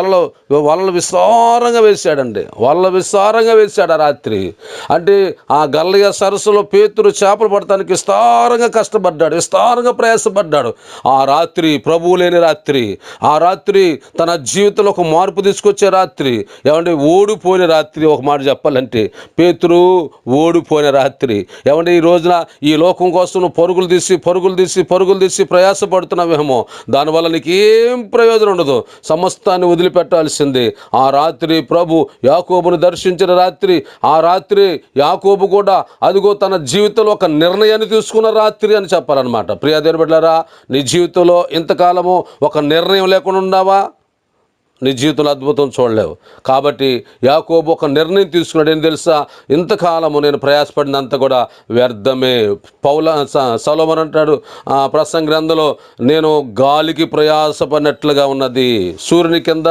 వలలో వలలు విస్తారంగా వేశాడండి. వలలు విస్తారంగా వేశాడు ఆ రాత్రి. అంటే ఆ గల్లయ్య సరస్సులో పేతురు చేపలు పడటానికి విస్తారంగా కష్టపడ్డాడు, విస్తారంగా ప్రయాసపడ్డాడు. ఆ రాత్రి ప్రభువు లేని రాత్రి, ఆ రాత్రి తన జీవితంలో ఒక మార్పు తీసుకొచ్చే రాత్రి. ఏమంటే ఓడిపోయిన రాత్రి. ఒక మాట చెప్పాలంటే పేతురు ఓడిపోయిన రాత్రి. ఏమంటే ఈ రోజున ఈ లోకం కోసం నువ్వు పరుగులు తీసి ప్రయాసపడుతున్నావేమో, దానివల్ల నీకేం ప్రయోజనం ఉండదు, సమస్తాన్ని వదిలిపెట్టాల్సిందే. ఆ రాత్రి ప్రభు యాకోబును దర్శించిన రాత్రి. ఆ రాత్రి యాకోబు కూడా అదిగో తన జీవితంలో ఒక నిర్ణయాన్ని తీసుకున్న రాత్రి అని చెప్పాలన్నమాట. ప్రియా దేవుని బిడ్డలారా, నీ జీవితంలో ఇంతకాలము ఒక నిర్ణయం లేకుండా ఉన్నావా? నీ జీవితంలో అద్భుతం చూడలేవు. కాబట్టి యాకోబు ఒక నిర్ణయం తీసుకున్నాడు. ఏం తెలుసా? ఇంతకాలము నేను ప్రయాసపడినంత కూడా వ్యర్థమే. సొలొమోను అంటాడు ప్రసంగ గ్రంథంలో, నేను గాలికి ప్రయాసపడినట్లుగా ఉన్నది, సూర్యుని కింద